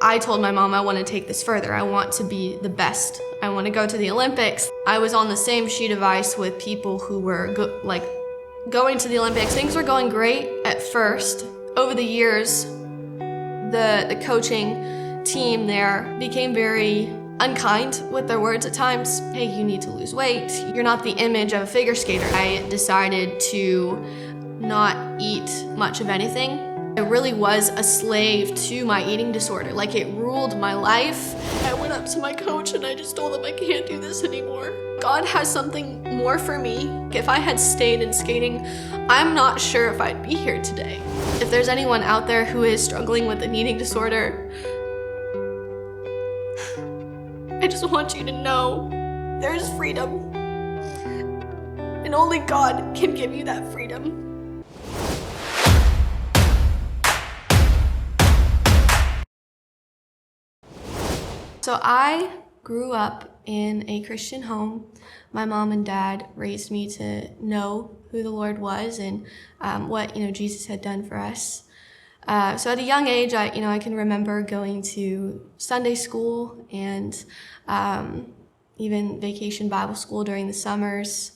I told my mom I want to take this further. I want to be the best. I want to go to the Olympics. I was on the same sheet of ice with people who were going to the Olympics. Things were going great at first. Over the years, the coaching team there became very unkind with their words at times. Hey, you need to lose weight. You're not the image of a figure skater. I decided to not eat much of anything. I really was a slave to my eating disorder. Like, it ruled my life. I went up to my coach and I just told him I can't do this anymore. God has something more for me. If I had stayed in skating, I'm not sure if I'd be here today. If there's anyone out there who is struggling with an eating disorder, I just want you to know there's freedom. And only God can give you that freedom. So I grew up in a Christian home. My mom and dad raised me to know who the Lord was and what Jesus had done for us. So at a young age, I can remember going to Sunday school and even vacation Bible school during the summers.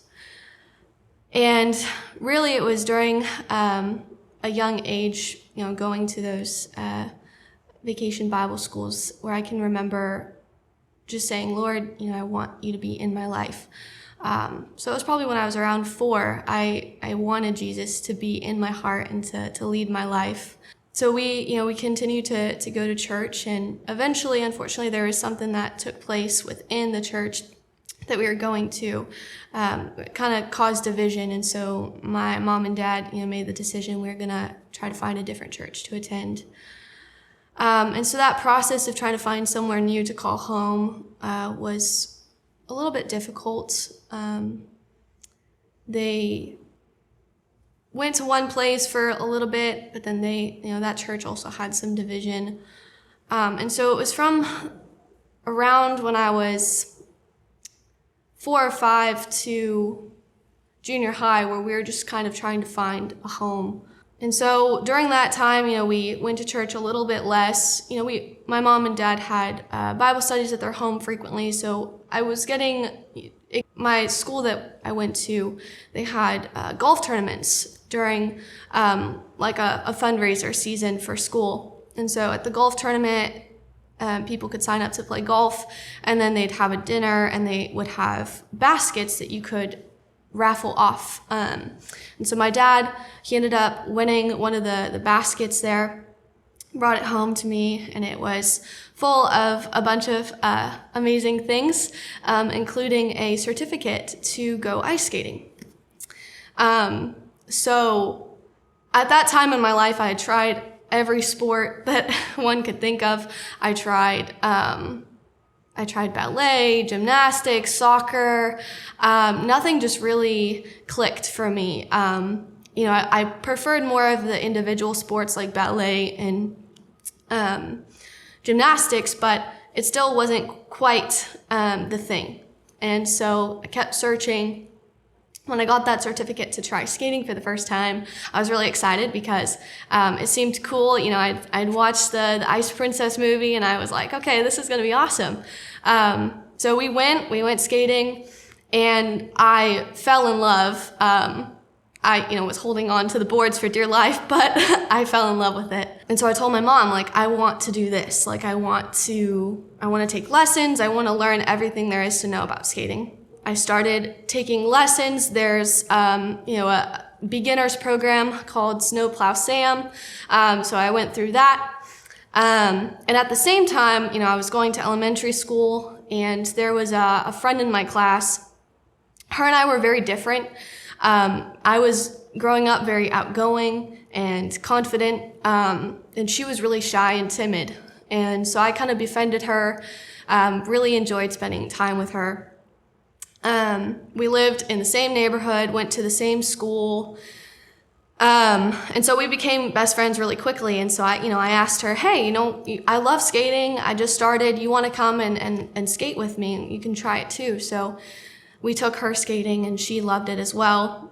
And really, it was during a young age, going to those vacation Bible schools where I can remember just saying, Lord, I want you to be in my life. So it was probably when I was around 4, I wanted Jesus to be in my heart and to lead my life. So we continued to go to church, and eventually, unfortunately, there was something that took place within the church that we were going to, kind of caused division. And so my mom and dad, made the decision we were gonna try to find a different church to attend. And so that process of trying to find somewhere new to call home was a little bit difficult. They went to one place for a little bit, but then that church also had some division. And so it was from around when I was 4 or 5 to junior high where we were just kind of trying to find a home. And so during that time, we went to church a little bit less. My mom and dad had Bible studies at their home frequently, so I was getting, my school that I went to, they had golf tournaments during a fundraiser season for school. And so at the golf tournament, people could sign up to play golf, and then they'd have a dinner, and they would have baskets that you could raffle off. And so my dad, he ended up winning one of the baskets there, brought it home to me, and it was full of a bunch of amazing things, including a certificate to go ice skating. So at that time in my life, I had tried every sport that one could think of. I tried ballet, gymnastics, soccer. Nothing just really clicked for me. I preferred more of the individual sports like ballet and gymnastics, but it still wasn't quite the thing. And so I kept searching. When I got that certificate to try skating for the first time, I was really excited because it seemed cool. I'd watched the Ice Princess movie, and I was like, okay, this is going to be awesome. So we went skating, and I fell in love. I was holding on to the boards for dear life, but I fell in love with it. And so I told my mom, I want to do this. I want to take lessons. I want to learn everything there is to know about skating. I started taking lessons. There's, a beginner's program called Snowplow Sam. So I went through that. And at the same time, I was going to elementary school, and there was a friend in my class. Her and I were very different. I was growing up very outgoing and confident, and she was really shy and timid. And so I kind of befriended her, really enjoyed spending time with her. We lived in the same neighborhood, went to the same school, and so we became best friends really quickly. And so I asked her, hey, I love skating. I just started. You want to come and skate with me? You can try it too. So we took her skating, and she loved it as well.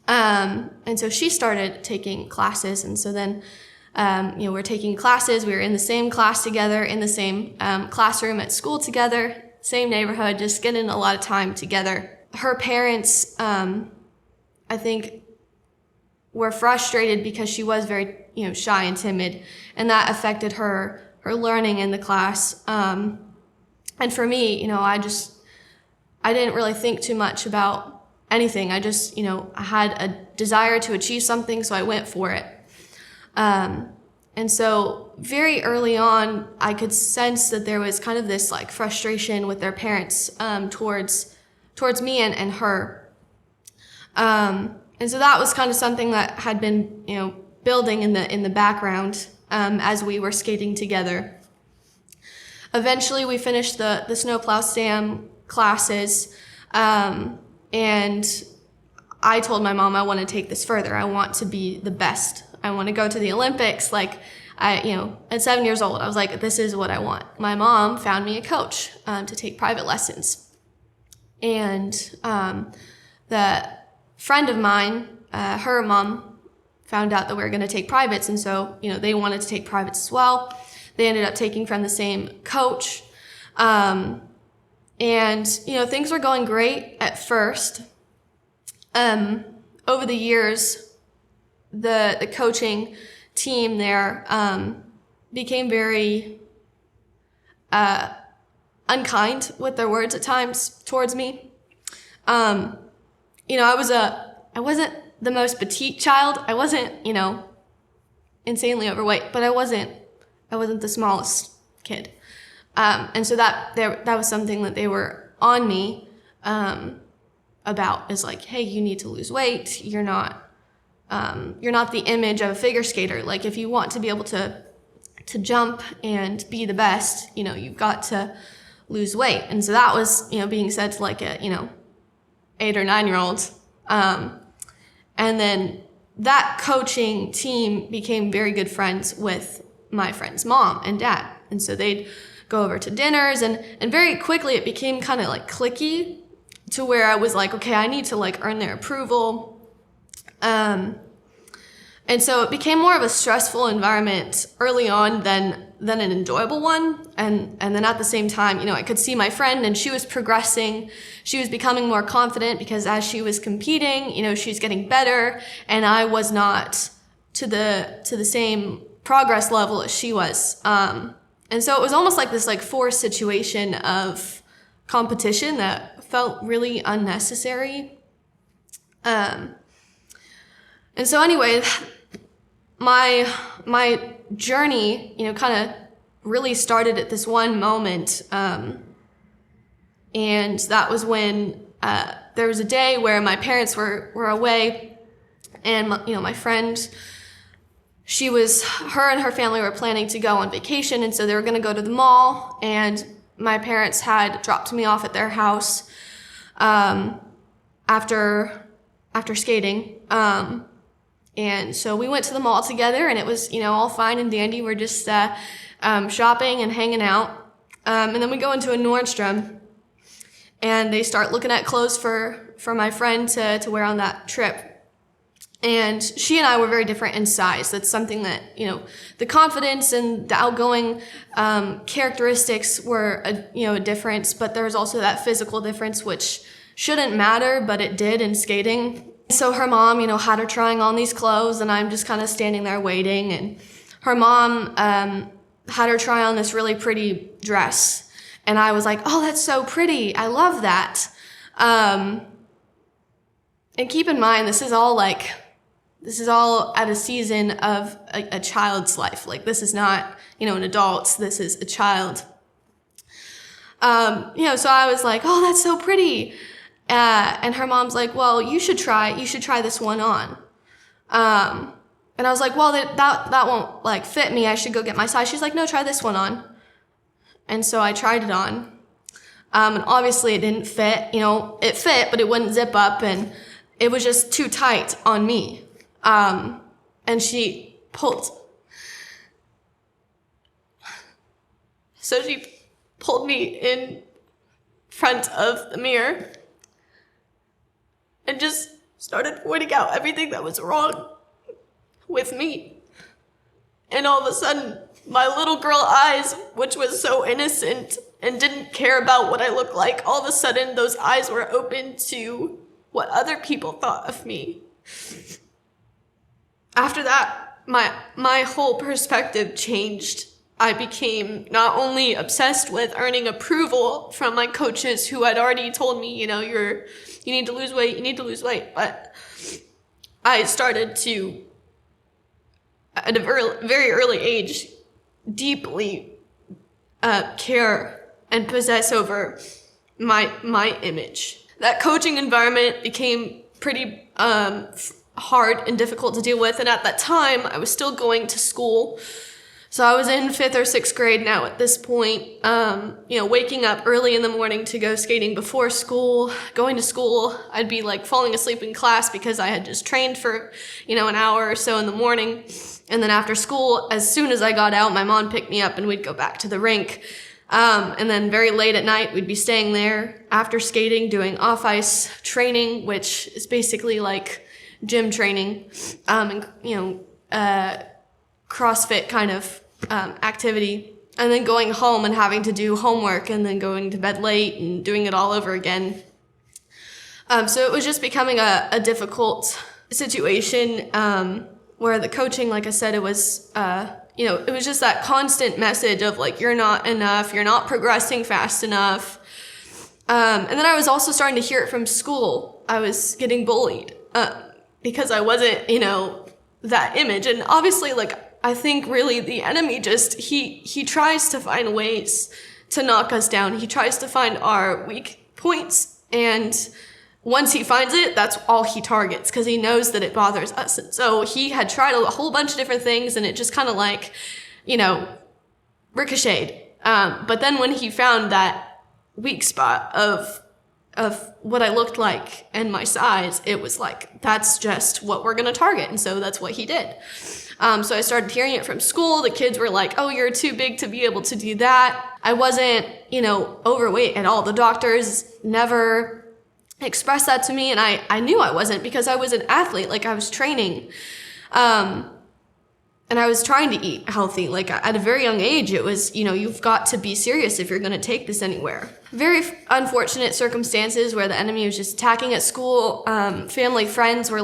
And so she started taking classes, and so then We're taking classes. We were in the same class together, in the same classroom at school together, same neighborhood, just getting a lot of time together. Her parents, I think, were frustrated because she was very, shy and timid, and that affected her learning in the class. And for me, I didn't really think too much about anything. I just, I had a desire to achieve something, so I went for it. And so very early on, I could sense that there was kind of this like frustration with their parents towards me and her. And so that was kind of something that had been, building in the background as we were skating together. Eventually, we finished the snowplow SAM classes, and I told my mom I want to take this further. I want to be the best. I want to go to the Olympics. At 7 years old, I was like, this is what I want. My mom found me a coach to take private lessons. And the friend of mine, her mom, found out that we were going to take privates. And so, they wanted to take privates as well. They ended up taking from the same coach. And things were going great at first. Over the years, the coaching team there became very unkind with their words at times towards me. I wasn't the most petite child. I wasn't, insanely overweight, but I wasn't the smallest kid. And so that was something that they were on me about, is like, hey, you need to lose weight. You're not the image of a figure skater. Like, if you want to be able to jump and be the best, you've got to lose weight. And so that was, being said to like a, 8 or 9 year old. And then that coaching team became very good friends with my friend's mom and dad. And so they'd go over to dinners, and very quickly it became kind of like cliquey, to where I was like, okay, I need to like earn their approval. And so it became more of a stressful environment early on than an enjoyable one. And then at the same time, I could see my friend, and she was progressing. She was becoming more confident, because as she was competing, she's getting better, and I was not to the same progress level as she was. And so it was almost like this like forced situation of competition that felt really unnecessary. And so anyway, my journey, kind of really started at this one moment. And that was when there was a day where my parents were away, and my friend, her and her family were planning to go on vacation, and so they were going to go to the mall, and my parents had dropped me off at their house after skating. And so we went to the mall together, and it was, all fine and dandy. We're just shopping and hanging out. And then we go into a Nordstrom, and they start looking at clothes for my friend to wear on that trip. And she and I were very different in size. That's something that, the confidence and the outgoing characteristics were a difference, but there was also that physical difference, which shouldn't matter, but it did in skating. So her mom, had her trying on these clothes, and I'm just kind of standing there waiting. And her mom had her try on this really pretty dress. And I was like, oh, that's so pretty. I love that. And keep in mind, this is all at a season of a child's life. Like, this is not, an adult's, this is a child. So I was like, oh, that's so pretty. And her mom's like, well, you should try this one on. And I was like, well, that won't like fit me. I should go get my size. She's like, no, try this one on. And so I tried it on. And obviously it didn't fit, it fit, but it wouldn't zip up, and it was just too tight on me. And she pulled. So she pulled me in front of the mirror and just started pointing out everything that was wrong with me. And all of a sudden, my little girl eyes, which was so innocent and didn't care about what I looked like, all of a sudden those eyes were open to what other people thought of me. After that, my whole perspective changed. I became not only obsessed with earning approval from my coaches who had already told me, you need to lose weight, but I started to, at a very early age, deeply care and possess over my image. That coaching environment became pretty hard and difficult to deal with, and at that time, I was still going to school. So I was in 5th or 6th grade now at this point, waking up early in the morning to go skating before school, going to school. I'd be like falling asleep in class because I had just trained for, an hour or so in the morning. And then after school, as soon as I got out, my mom picked me up and we'd go back to the rink. And then very late at night, we'd be staying there after skating, doing off-ice training, which is basically like gym training, CrossFit kind of activity, and then going home and having to do homework and then going to bed late and doing it all over again. So it was just becoming a difficult situation where the coaching, like I said, it was, it was just that constant message of like, you're not enough, you're not progressing fast enough. And then I was also starting to hear it from school. I was getting bullied because I wasn't, that image. And obviously, I think really the enemy he tries to find ways to knock us down. He tries to find our weak points, and once he finds it, that's all he targets because he knows that it bothers us. And so he had tried a whole bunch of different things, and it just kind of ricocheted. But then when he found that weak spot of what I looked like and my size, it was like, that's just what we're going to target. And so that's what he did. So I started hearing it from school. The kids were like, oh, you're too big to be able to do that. I wasn't, overweight at all. The doctors never expressed that to me. And I knew I wasn't because I was an athlete. I was training. And I was trying to eat healthy. At a very young age, it was, you've got to be serious if you're going to take this anywhere. Very unfortunate circumstances where the enemy was just attacking at school. Family, friends were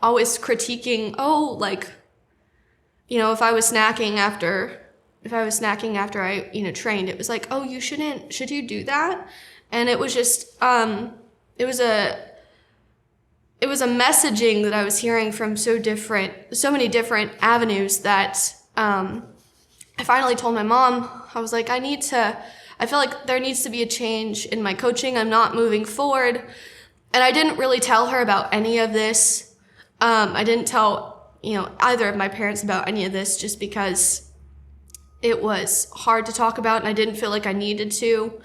always critiquing, if I was snacking after I, trained, it was like, oh, should you do that? And it was just, it was a messaging that I was hearing from so many different avenues that, I finally told my mom. I was like, I feel like there needs to be a change in my coaching. I'm not moving forward. And I didn't really tell her about any of this. I didn't tell either of my parents about any of this just because it was hard to talk about and I didn't feel like I needed to.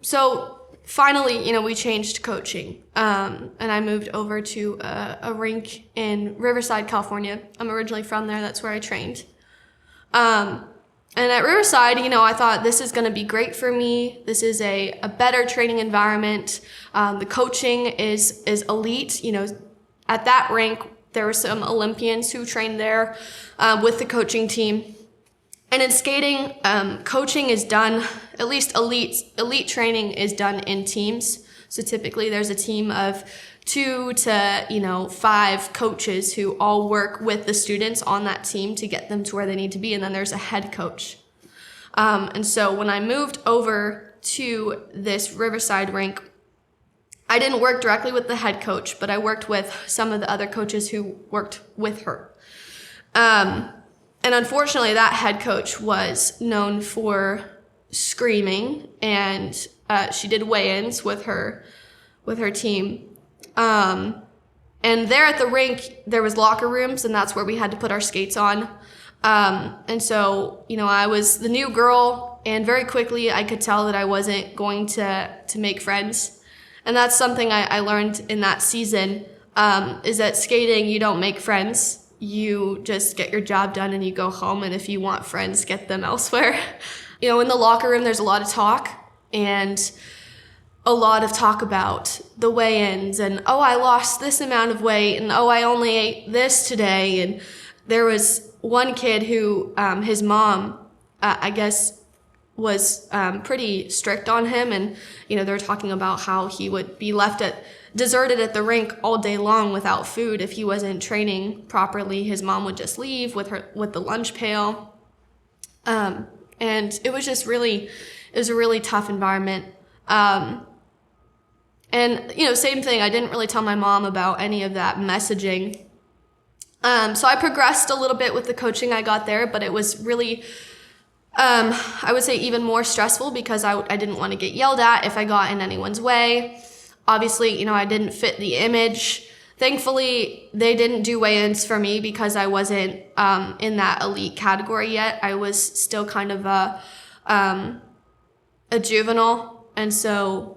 So finally, we changed coaching. And I moved over to a rink in Riverside, California. I'm originally from there. That's where I trained. And at Riverside, I thought this is going to be great for me. This is a better training environment. The coaching is elite. At that rink, there were some Olympians who trained there with the coaching team. And in skating, coaching is done, at least elite training is done in teams. So typically there's a team of 2 to 5 coaches who all work with the students on that team to get them to where they need to be. And then there's a head coach. And so when I moved over to this Riverside rink, I didn't work directly with the head coach, but I worked with some of the other coaches who worked with her. And unfortunately, that head coach was known for screaming, and she did weigh-ins with her team. And there at the rink, there was locker rooms, and that's where we had to put our skates on. And so, I was the new girl, and very quickly I could tell that I wasn't going to make friends. And that's something I learned in that season, is that skating, you don't make friends. You just get your job done and you go home. And if you want friends, get them elsewhere. In the locker room, there's a lot of talk and a lot of talk about the weigh-ins and, oh, I lost this amount of weight and, oh, I only ate this today. And there was one kid who his mom, I guess, was pretty strict on him, and they were talking about how he would be deserted at the rink all day long without food if he wasn't training properly. His mom would just leave with the lunch pail, and it was just it was a really tough environment. And same thing. I didn't really tell my mom about any of that messaging. So I progressed a little bit with the coaching I got there, but it was really, I would say, even more stressful because I didn't want to get yelled at if I got in anyone's way. Obviously, I didn't fit the image. Thankfully, they didn't do weigh-ins for me because I wasn't in that elite category yet. I was still kind of a juvenile, and so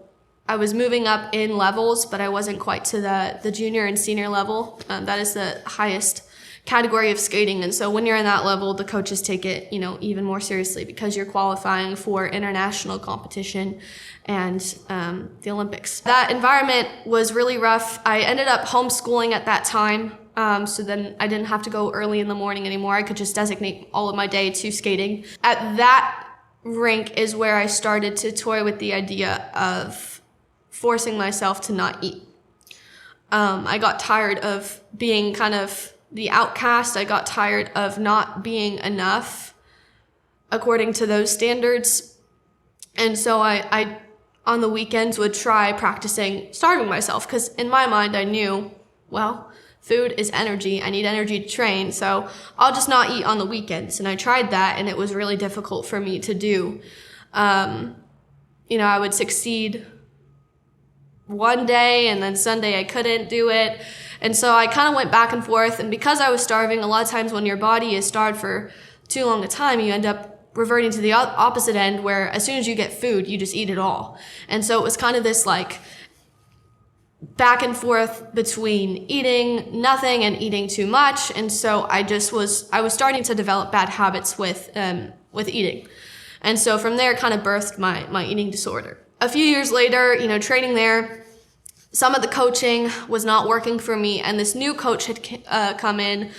I was moving up in levels, but I wasn't quite to the junior and senior level. That is the highest category of skating. And so when you're in that level, the coaches take it, even more seriously because you're qualifying for international competition and the Olympics. That environment was really rough. I ended up homeschooling at that time. So then I didn't have to go early in the morning anymore. I could just designate all of my day to skating. At that rink is where I started to toy with the idea of forcing myself to not eat. I got tired of being kind of the outcast. I got tired of not being enough according to those standards. And so I on the weekends would try practicing starving myself because in my mind I knew, well, food is energy. I need energy to train, so I'll just not eat on the weekends. And I tried that, and it was really difficult for me to do. I would succeed one day, and then Sunday I couldn't do it. And so I kind of went back and forth. And because I was starving, a lot of times when your body is starved for too long a time, you end up reverting to the opposite end where as soon as you get food, you just eat it all. And so it was kind of this back and forth between eating nothing and eating too much. And so I was starting to develop bad habits with eating. And so from there kind of birthed my eating disorder. A few years later, training there, some of the coaching was not working for me, and this new coach had come in.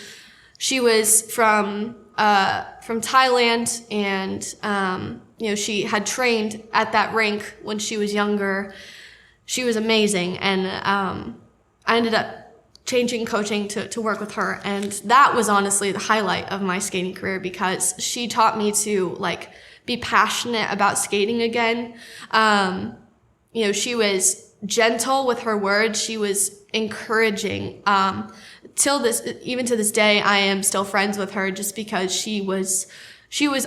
She was from Thailand, and she had trained at that rink when she was younger. She was amazing, and I ended up changing coaching to work with her, and that was honestly the highlight of my skating career because she taught me to be passionate about skating again. She was gentle with her words. She was encouraging. Even to this day, I am still friends with her just because she was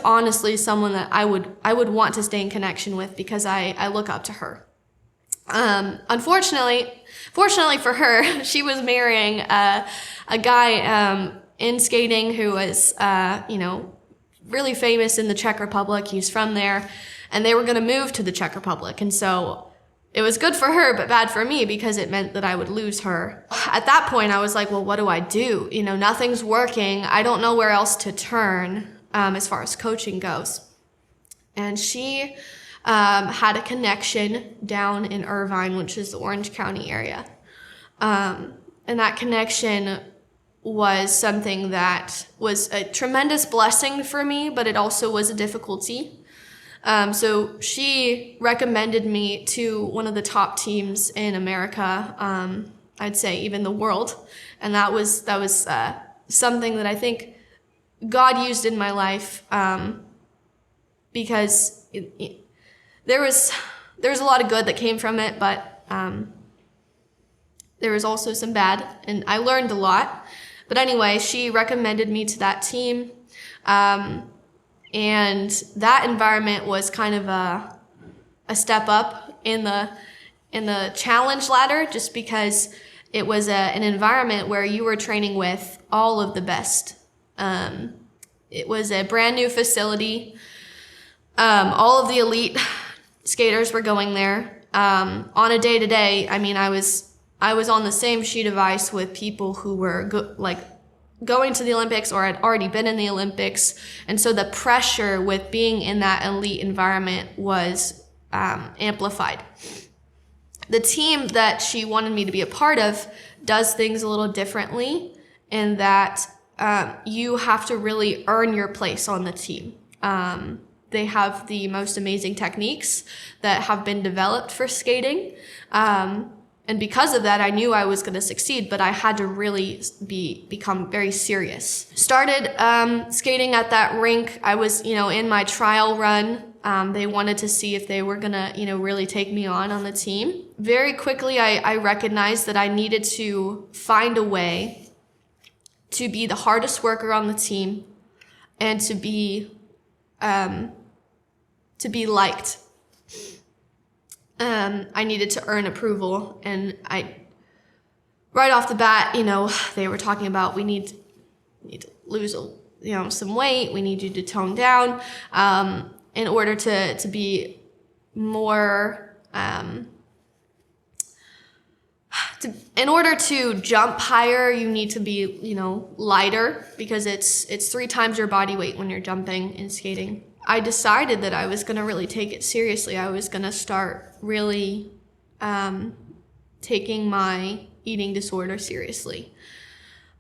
honestly someone that I would want to stay in connection with because I look up to her. Fortunately for her, she was marrying a guy in skating who was really famous in the Czech Republic. He's from there, and they were going to move to the Czech Republic. And so it was good for her, but bad for me because it meant that I would lose her. At that point, I was like, well, what do I do? Nothing's working. I don't know where else to turn as far as coaching goes. And she had a connection down in Irvine, which is the Orange County area. And that connection was something that was a tremendous blessing for me, but it also was a difficulty. So she recommended me to one of the top teams in America, I'd say even the world. And that was something that I think God used in my life, because there was a lot of good that came from it, but there was also some bad, and I learned a lot. But anyway, she recommended me to that team, and that environment was kind of a step up in the challenge ladder, just because it was an environment where you were training with all of the best. It was a brand new facility. All of the elite skaters were going there. On a day-to-day, I was on the same sheet of ice with people who were going to the Olympics or had already been in the Olympics. And so the pressure with being in that elite environment was amplified. The team that she wanted me to be a part of does things a little differently in that you have to really earn your place on the team. They have the most amazing techniques that have been developed for skating. And because of that, I knew I was going to succeed, but I had to really become very serious. Started skating at that rink. I was, in my trial run. They wanted to see if they were going to, really take me on the team. Very quickly, I recognized that I needed to find a way to be the hardest worker on the team and to be liked. I needed to earn approval, and right off the bat, they were talking about we need to lose some weight. We need you to tone down in order to be more. In order to jump higher, you need to be lighter, because it's 3 times your body weight when you're jumping and skating. I decided that I was going to really take it seriously. I was going to start really taking my eating disorder seriously.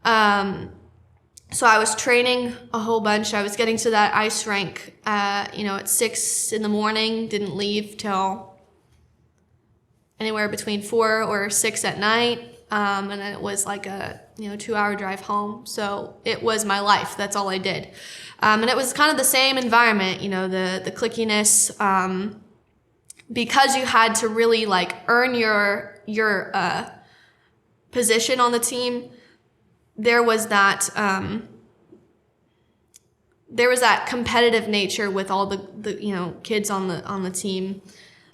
So I was training a whole bunch. I was getting to that ice rink, at 6 in the morning, didn't leave till anywhere between 4 or 6 at night. And then it was like a 2-hour drive home. So it was my life. That's all I did. And it was kind of the same environment, the clickiness, because you had to really earn your position on the team. There was that competitive nature with all the kids on the team.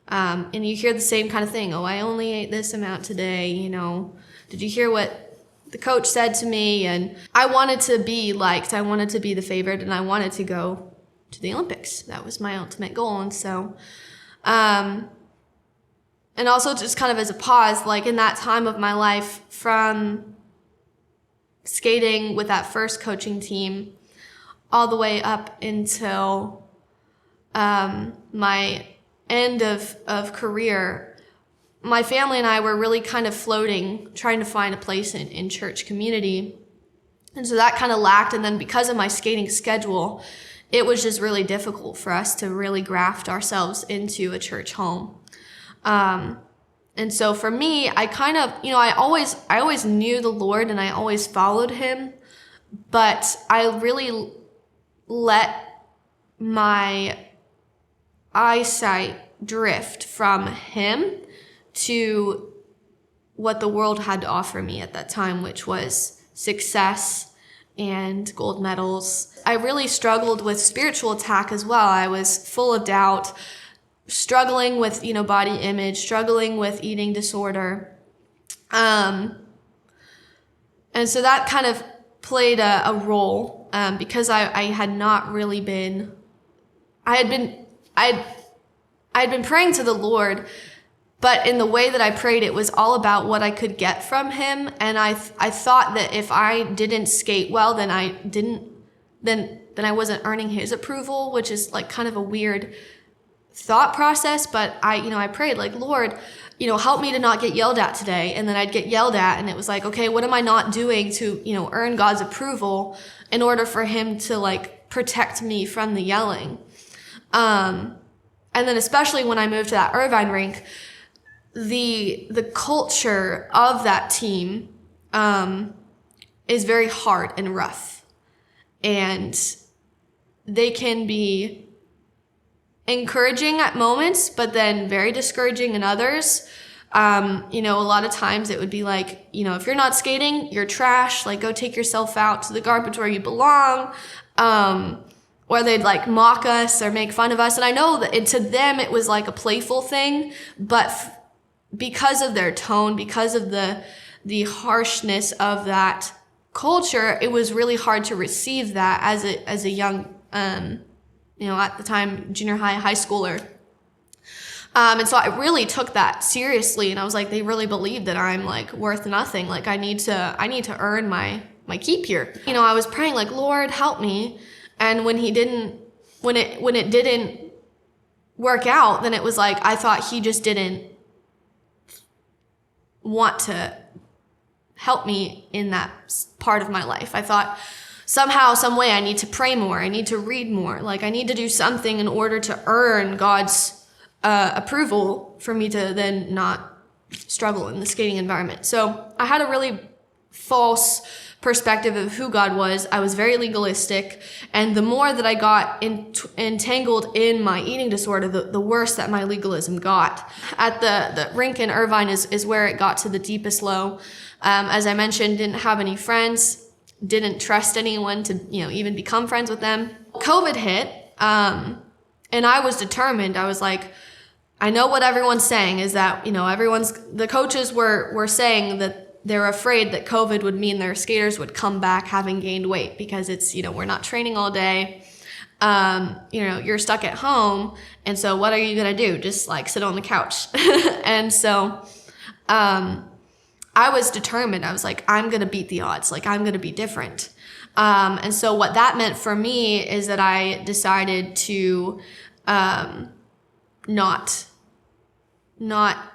And you hear the same kind of thing. Oh, I only ate this amount today. Did you hear what the coach said to me? And I wanted to be liked. I wanted to be the favorite, and I wanted to go to the Olympics. That was my ultimate goal. And so, and also just kind of as a pause, in that time of my life, from skating with that first coaching team all the way up until my end of career, my family and I were really kind of floating, trying to find a place in church community. And so that kind of lacked. And then because of my skating schedule, it was just really difficult for us to really graft ourselves into a church home. And so for me, I kind of, I always knew the Lord and I always followed him, but I really let my eyesight drift from him to what the world had to offer me at that time, which was success and gold medals. I really struggled with spiritual attack as well. I was full of doubt, struggling with, body image, struggling with eating disorder. And so that kind of played a role, because I had not really been, I'd been praying to the Lord, but in the way that I prayed, it was all about what I could get from him. And I thought that if I didn't skate well, then I wasn't earning his approval, which is kind of a weird thought process. But I prayed Lord, help me to not get yelled at today. And then I'd get yelled at, and it was okay, what am I not doing to, earn God's approval in order for him to protect me from the yelling? And then especially when I moved to that Irvine rink, the culture of that team is very hard and rough, and they can be encouraging at moments, but then very discouraging in others. A lot of times it would be if you're not skating, you're trash, go take yourself out to the garbage where you belong. Or they'd mock us or make fun of us. And I know that to them it was a playful thing, but because of their tone, because of the harshness of that culture, it was really hard to receive that as a young, at the time, junior high schooler. And so I really took that seriously, and I was they really believe that I'm worth nothing. I need to earn my keep here. I was praying Lord, help me. And when it didn't work out, then it was I thought he just didn't want to help me in that part of my life. I thought somehow, some way, I need to pray more. I need to read more. Like, I need to do something in order to earn God's approval for me to then not struggle in the skating environment. So I had a really false perspective of who God was. I was very legalistic. And the more that I got entangled in my eating disorder, the worse that my legalism got. At the rink in Irvine is where it got to the deepest low. As I mentioned, didn't have any friends, didn't trust anyone to, even become friends with them. COVID hit, and I was determined. I was like, I know what everyone's saying is that, the coaches were saying that they're afraid that COVID would mean their skaters would come back having gained weight because it's, we're not training all day. You're stuck at home. And so what are you going to do? Just like sit on the couch. And so, I was determined. I was like, I'm going to beat the odds. Like, I'm going to be different. And so what that meant for me is that I decided to, not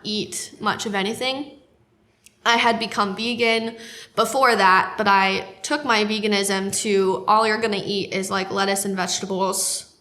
eat much of anything. I had become vegan before that, but I took my veganism to all you're going to eat is like lettuce and vegetables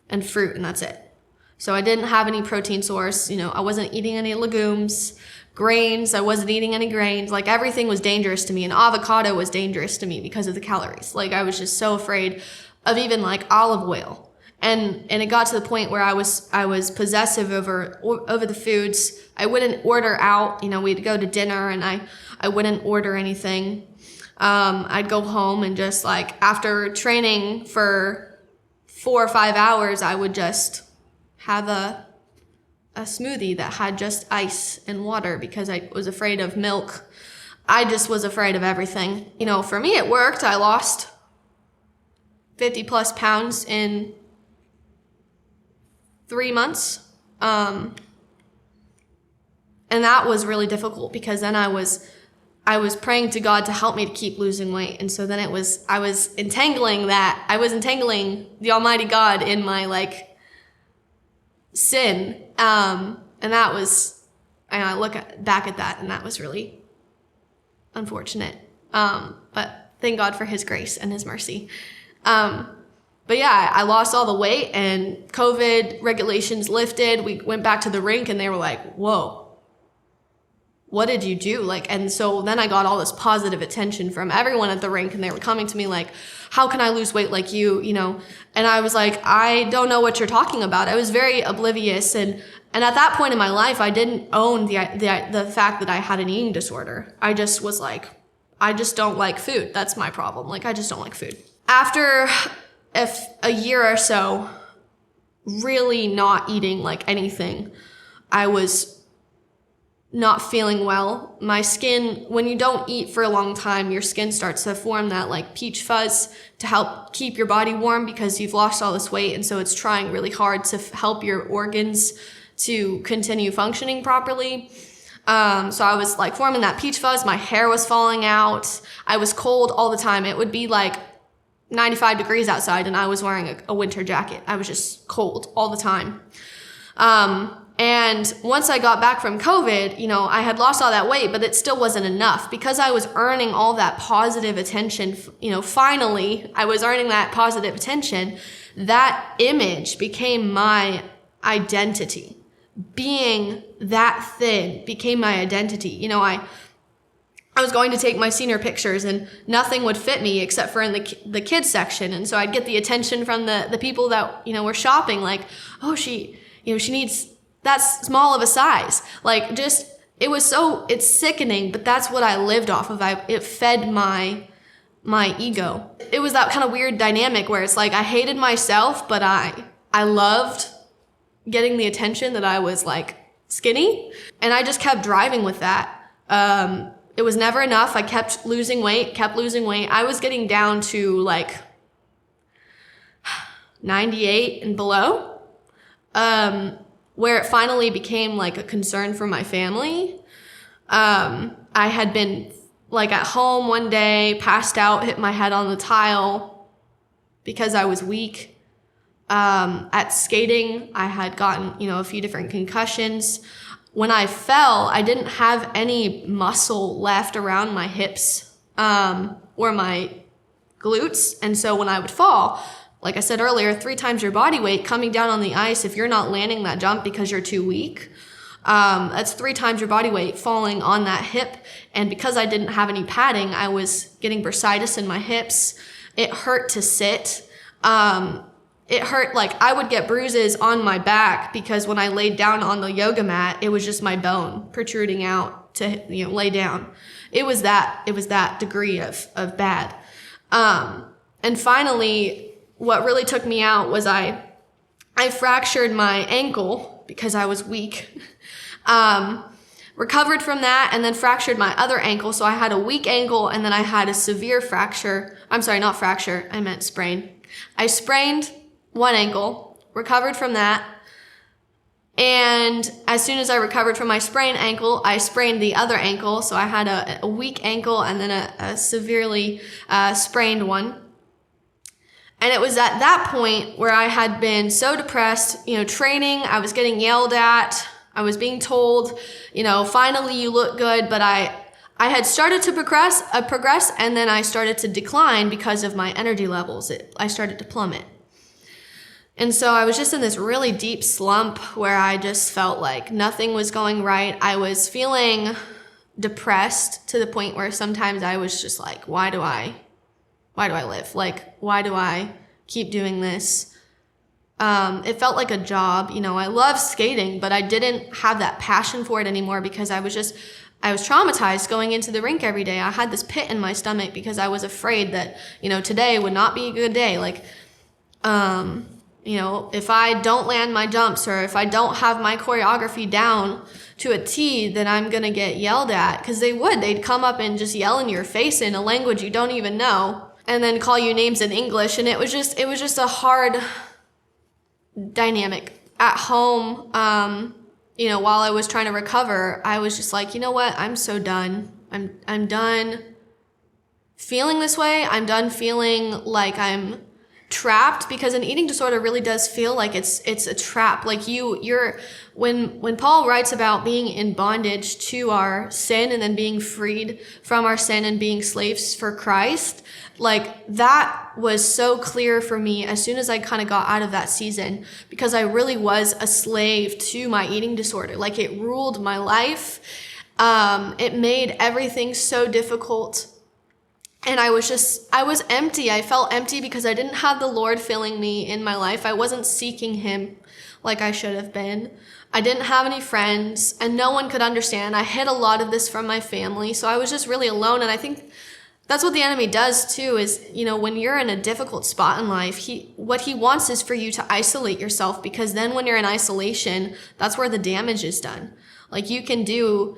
and fruit, and that's it. So I didn't have any protein source. I wasn't eating any legumes, grains. I wasn't eating any grains. Like, everything was dangerous to me, and avocado was dangerous to me because of the calories. Like, I was just so afraid of even like olive oil. And it got to the point where I was possessive over the foods. I wouldn't order out. We'd go to dinner and I wouldn't order anything. I'd go home and just like after training for 4 or 5 hours, I would just have a smoothie that had just ice and water because I was afraid of milk. I just was afraid of everything. For me, it worked. I lost 50 plus pounds in 3 months. And that was really difficult because then I was praying to God to help me to keep losing weight. And so then I was entangling the Almighty God in my like sin. And I look back at that and that was really unfortunate. But thank God for his grace and his mercy. But yeah, I lost all the weight and COVID regulations lifted. We went back to the rink and they were like, whoa, what did you do? And so then I got all this positive attention from everyone at the rink and they were coming to me like, how can I lose weight like you? And I was like, I don't know what you're talking about. I was very oblivious. And at that point in my life, I didn't own the fact that I had an eating disorder. I just was like, I just don't like food. That's my problem. Like, I just don't like food. After a year or so, really not eating like anything, I was not feeling well. My skin, when you don't eat for a long time, your skin starts to form that like peach fuzz to help keep your body warm because you've lost all this weight. And so it's trying really hard to help your organs to continue functioning properly. So I was like forming that peach fuzz. My hair was falling out. I was cold all the time. It would be like 95 degrees outside and I was wearing a winter jacket. I was just cold all the time. And once I got back from COVID, I had lost all that weight, but it still wasn't enough because I was earning all that positive attention. Finally I was earning that positive attention. That image became my identity. Being that thin became my identity. I was going to take my senior pictures and nothing would fit me except for in the kids section. And so I'd get the attention from the people that, were shopping like, oh, she needs that small of a size. Like it's sickening, but that's what I lived off of. It fed my ego. It was that kind of weird dynamic where it's like, I hated myself, but I loved getting the attention that I was like skinny. And I just kept driving with that. It was never enough. I kept losing weight. I was getting down to like 98 and below, where it finally became like a concern for my family. I had been like at home one day, passed out, hit my head on the tile because I was weak. At skating, I had gotten, a few different concussions. When I fell, I didn't have any muscle left around my hips, or my glutes. And so when I would fall, like I said earlier, 3 times your body weight coming down on the ice, if you're not landing that jump because you're too weak, that's 3 times your body weight falling on that hip. And because I didn't have any padding, I was getting bursitis in my hips. It hurt to sit. It hurt, like I would get bruises on my back because when I laid down on the yoga mat, it was just my bone protruding out to, lay down. It was that degree of bad. And finally, what really took me out was I fractured my ankle because I was weak. Recovered from that and then fractured my other ankle. So I had a weak ankle and then I had a severe fracture. I'm sorry, not fracture. I meant sprain. I sprained one ankle, recovered from that. And as soon as I recovered from my sprained ankle, I sprained the other ankle. So I had a weak ankle and then a severely sprained one. And it was at that point where I had been so depressed, training, I was getting yelled at. I was being told, finally you look good, but I had started to progress, and then I started to decline because of my energy levels. I started to plummet. And so I was just in this really deep slump where I just felt like nothing was going right. I was feeling depressed to the point where sometimes I was just like, why do I live? Like, why do I keep doing this? It felt like a job. I love skating, but I didn't have that passion for it anymore because I was traumatized going into the rink every day. I had this pit in my stomach because I was afraid that, today would not be a good day. Like, if I don't land my jumps or if I don't have my choreography down to a T, then I'm going to get yelled at because they'd come up and just yell in your face in a language you don't even know and then call you names in English. And it was just a hard dynamic at home. While I was trying to recover, I was just like, you know what? I'm so done. I'm done feeling this way. I'm done feeling like I'm trapped, because an eating disorder really does feel like it's a trap. Like when Paul writes about being in bondage to our sin and then being freed from our sin and being slaves for Christ, like that was so clear for me as soon as I kind of got out of that season, because I really was a slave to my eating disorder. Like it ruled my life. It made everything so difficult. And I was empty. I felt empty because I didn't have the Lord filling me in my life. I wasn't seeking him like I should have been. I didn't have any friends and no one could understand. I hid a lot of this from my family. So I was just really alone. And I think that's what the enemy does too, is, when you're in a difficult spot in life, what he wants is for you to isolate yourself, because then when you're in isolation, that's where the damage is done. Like you can do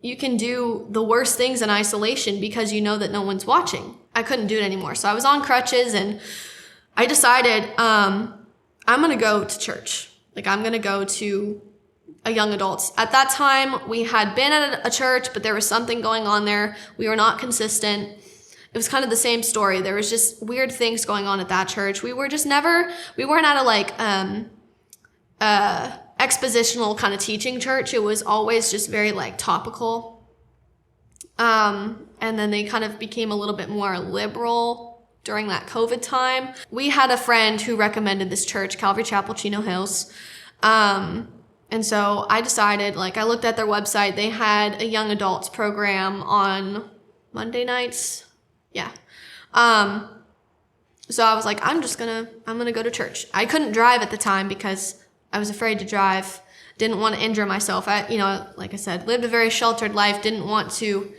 the worst things in isolation because you know that no one's watching. I couldn't do it anymore. So I was on crutches and I decided, I'm going to go to church. Like I'm going to go to a young adults. At that time, we had been at a church, but there was something going on there. We were not consistent. It was kind of the same story. There was just weird things going on at that church. We weren't at a expositional kind of teaching church. It was always just very topical. And then they kind of became a little bit more liberal during that COVID time. We had a friend who recommended this church, Calvary Chapel, Chino Hills. And so I decided, I looked at their website. They had a young adults program on Monday nights. Yeah. So I was like, I'm going to go to church. I couldn't drive at the time because I was afraid to drive, didn't want to injure myself. Like I said, lived a very sheltered life, didn't want to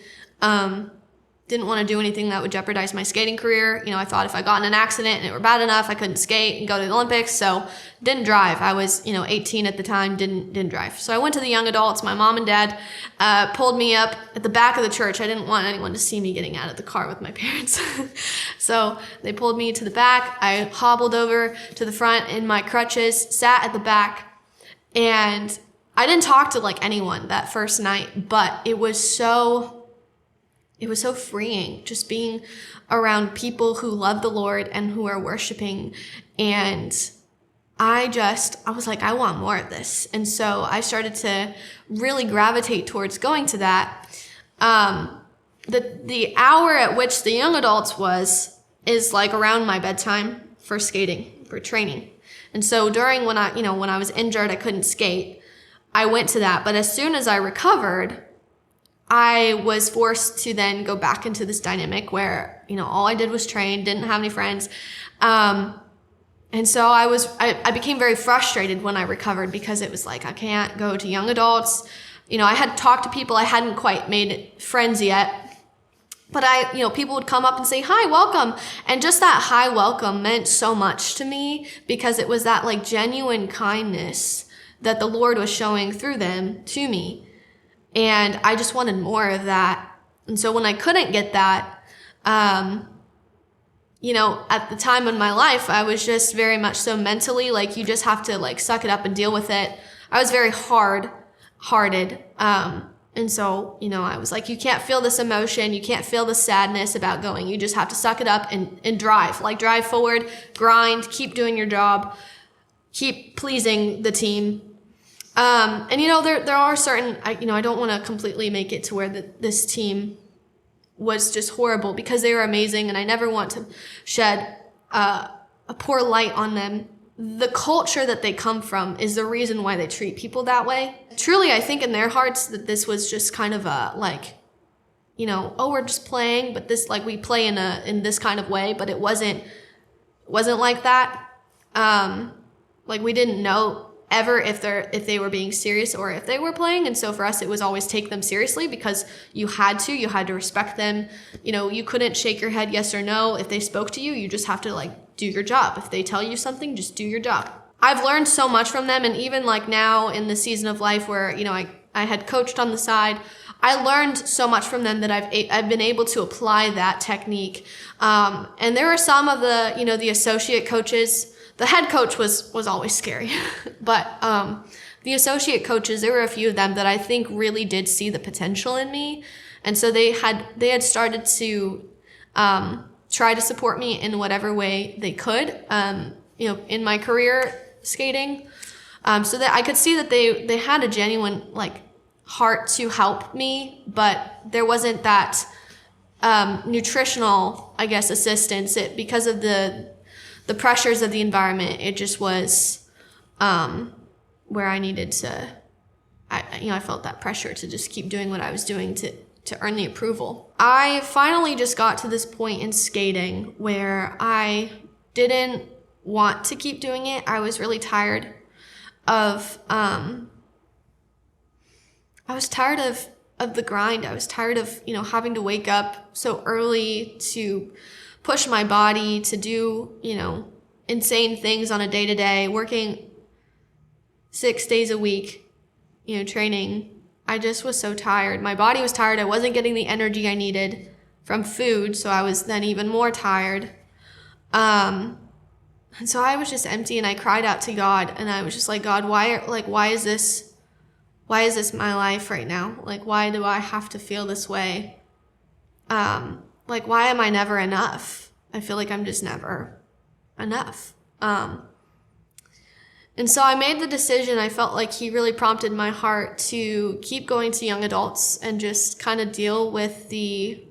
do anything that would jeopardize my skating career. I thought if I got in an accident and it were bad enough, I couldn't skate and go to the Olympics. So didn't drive. I was, 18 at the time, didn't drive. So I went to the young adults. My mom and dad pulled me up at the back of the church. I didn't want anyone to see me getting out of the car with my parents. So they pulled me to the back. I hobbled over to the front in my crutches, sat at the back, and I didn't talk to anyone that first night, but it was so freeing just being around people who love the Lord and who are worshiping. And I was like, I want more of this. And so I started to really gravitate towards going to that. The hour at which the young adults was is like around my bedtime for skating, for training. And so when I was injured, I couldn't skate, I went to that. But as soon as I recovered, I was forced to then go back into this dynamic where, all I did was train, didn't have any friends. And so I became very frustrated when I recovered, because it was like, I can't go to young adults. I had talked to people, I hadn't quite made friends yet. But people would come up and say, hi, welcome. And just that hi, welcome meant so much to me, because it was that like genuine kindness that the Lord was showing through them to me. And I just wanted more of that. And so when I couldn't get that, at the time in my life, I was just very much so mentally like, you just have to like suck it up and deal with it. I was very hard-hearted. And so, I was like, you can't feel this emotion. You can't feel the sadness about going. You just have to suck it up and drive. Like, drive forward, grind, keep doing your job, keep pleasing the team. And there are certain, I don't want to completely make it to where this team was just horrible, because they were amazing, and I never want to shed a poor light on them. The culture that they come from is the reason why they treat people that way. Truly, I think in their hearts that this was just kind of a like, we're just playing, but this like we play in this kind of way, but it wasn't like that. Like we didn't know ever if they were being serious or if they were playing. And so for us, it was always take them seriously, because you had to respect them. You couldn't shake your head yes or no. If they spoke to you, you just have to like do your job. If they tell you something, just do your job. I've learned so much from them. And even like now in the season of life where, I had coached on the side, I learned so much from them that I've been able to apply that technique. And there are some of the associate coaches. The head coach was always scary, but the associate coaches, there were a few of them that I think really did see the potential in me. And so they had started to try to support me in whatever way they could, in my career skating, so that I could see that they had a genuine like heart to help me, but there wasn't that nutritional, I guess, assistance. Because of the pressures of the environment, it just was where I needed to, I felt that pressure to just keep doing what I was doing to earn the approval. I finally just got to this point in skating where I didn't want to keep doing it. I was really tired of, I was tired of the grind. I was tired of, having to wake up so early to push my body to do, insane things on a day-to-day, working 6 days a week, training. I just was so tired. My body was tired. I wasn't getting the energy I needed from food, so I was then even more tired. And so I was just empty, and I cried out to God, and I was just like, God, why is this my life right now? Like, why do I have to feel this way? Like, why am I never enough? I feel like I'm just never enough. And so I made the decision. I felt like he really prompted my heart to keep going to young adults and just kind of deal with the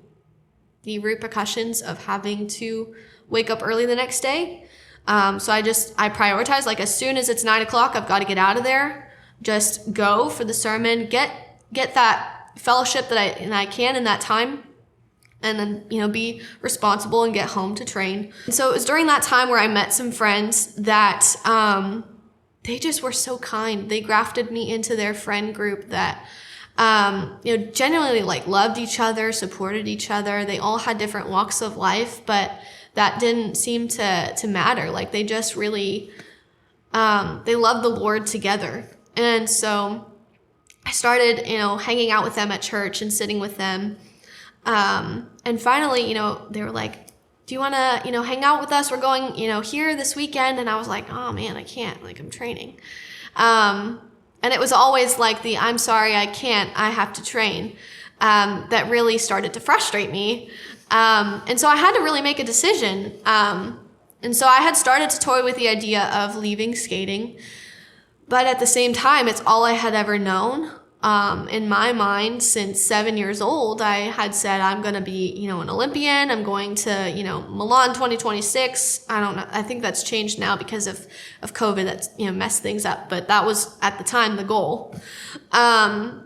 repercussions of having to wake up early the next day. So I prioritized, like, as soon as it's 9:00, I've got to get out of there, just go for the sermon, get that fellowship that I can in that time, and then, be responsible and get home to train. And so it was during that time where I met some friends that, they just were so kind. They grafted me into their friend group that, genuinely like loved each other, supported each other. They all had different walks of life, but that didn't seem to matter. Like, they just really, they loved the Lord together. And so I started, hanging out with them at church and sitting with them. And finally, they were like, do you want to, hang out with us? We're going, here this weekend. And I was like, oh man, I can't, like, I'm training. And it was always like I'm sorry, I can't, I have to train. That really started to frustrate me. And so I had to really make a decision. And so I had started to toy with the idea of leaving skating, but at the same time, it's all I had ever known. In my mind, since 7 years old, I had said I'm going to be, an Olympian. I'm going to, Milan 2026. I don't know. I think that's changed now because of COVID. That's, messed things up. But that was at the time the goal. And,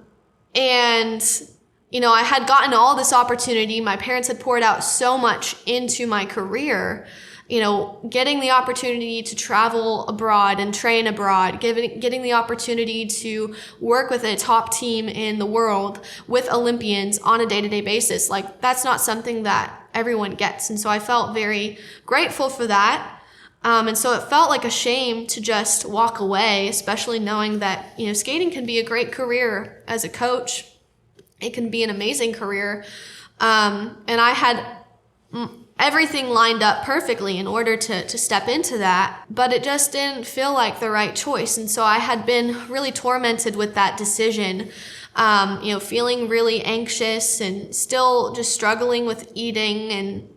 I had gotten all this opportunity. My parents had poured out so much into my career. Getting the opportunity to travel abroad and train abroad, getting the opportunity to work with a top team in the world with Olympians on a day-to-day basis. Like, that's not something that everyone gets. And so I felt very grateful for that. And so it felt like a shame to just walk away, especially knowing that, skating can be a great career as a coach. It can be an amazing career. And I had everything lined up perfectly in order to step into that, but it just didn't feel like the right choice. And so I had been really tormented with that decision, feeling really anxious and still just struggling with eating. And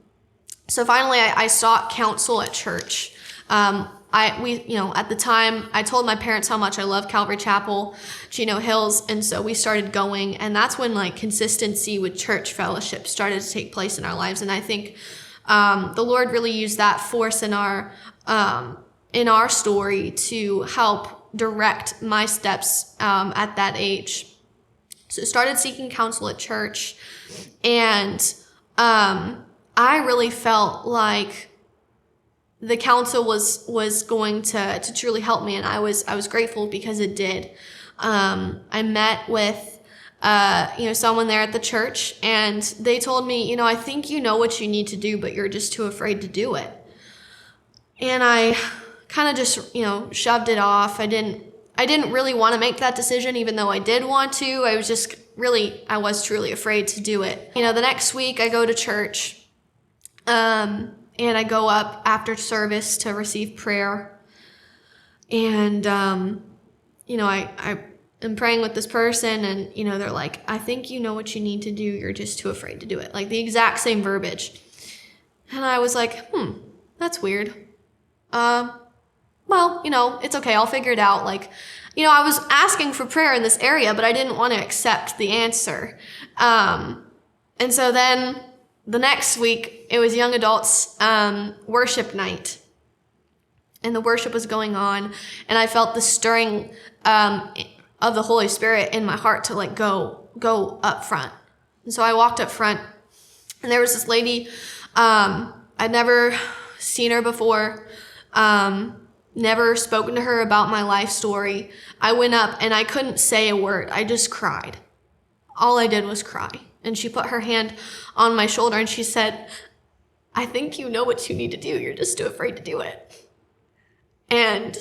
so finally I sought counsel at church. At the time I told my parents how much I love Calvary Chapel, Chino Hills. And so we started going, and that's when consistency with church fellowship started to take place in our lives. And I think the Lord really used that force in our story to help direct my steps at that age. So I started seeking counsel at church, and I really felt like the counsel was going to truly help me, and I was grateful because it did. I met with someone there at the church, and they told me, I think you know what you need to do, but you're just too afraid to do it. And I kind of just, shoved it off. I didn't really want to make that decision, even though I did want to. I was truly afraid to do it. The next week I go to church, and I go up after service to receive prayer. And, I am praying with this person, and, they're like, I think you know what you need to do. You're just too afraid to do it. Like the exact same verbiage. And I was like, that's weird. Well, it's okay. I'll figure it out. I was asking for prayer in this area, but I didn't want to accept the answer. And so then the next week, it was young adults worship night. And the worship was going on, and I felt the stirring of the Holy Spirit in my heart to go up front. And so I walked up front, and there was this lady. I'd never seen her before, never spoken to her about my life story. I went up and I couldn't say a word. I just cried. All I did was cry. And she put her hand on my shoulder and she said, I think you know what you need to do. You're just too afraid to do it. And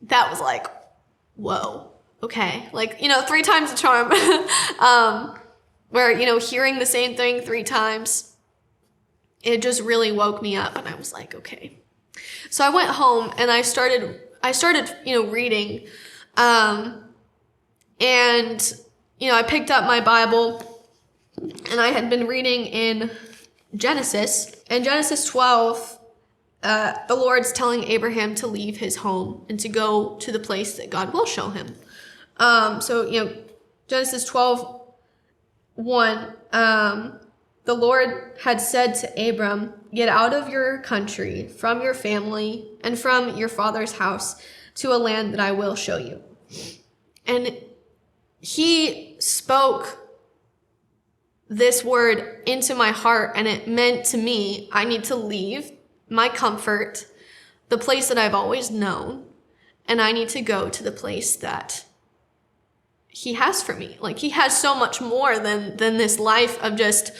that was like, whoa, okay. 3 times the charm. Where, hearing the same thing 3 times, it just really woke me up. And I was like, okay. So I went home and I started, reading. I picked up my Bible, and I had been reading in Genesis. In Genesis 12, the Lord's telling Abraham to leave his home and to go to the place that God will show him. Genesis 12:1, the Lord had said to Abram, get out of your country, from your family, and from your father's house to a land that I will show you. And he spoke this word into my heart, and it meant to me, I need to leave my comfort, the place that I've always known, and I need to go to the place that he has for me. He has so much more than this life of just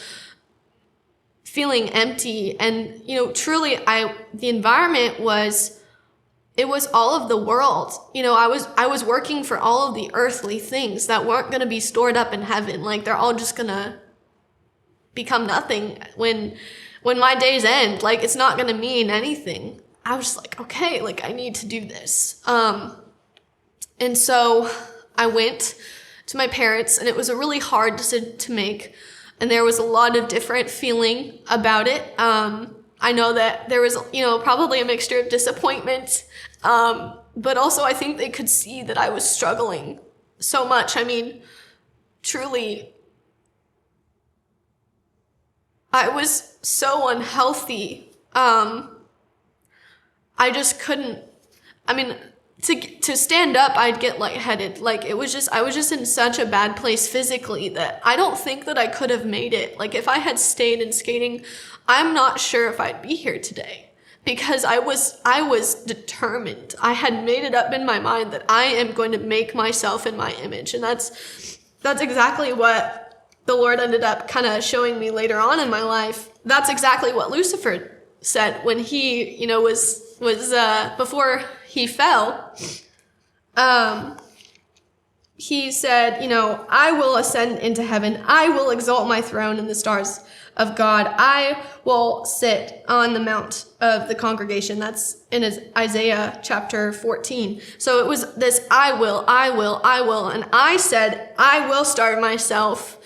feeling empty. And, truly the environment was all of the world. I was working for all of the earthly things that weren't going to be stored up in heaven. They're all just going to become nothing when my days end. It's not going to mean anything. I was just like, okay, I need to do this. And so I went to my parents, and it was a really hard decision to make. And there was a lot of different feeling about it. I know that there was, probably a mixture of disappointment. But also I think they could see that I was struggling so much. I mean, truly, I was so unhealthy. I just couldn't, I mean, to stand up, I'd get lightheaded. Like, I was just in such a bad place physically that I don't think that I could have made it. Like, if I had stayed in skating, I'm not sure if I'd be here today, because I was determined. I had made it up in my mind that I am going to make myself in my image. And that's exactly what the Lord ended up kind of showing me later on in my life. That's exactly what Lucifer said when he, was before he fell. He said, I will ascend into heaven. I will exalt my throne in the stars of God. I will sit on the mount of the congregation. That's in Isaiah chapter 14. So it was this I will. And I said, I will starve myself.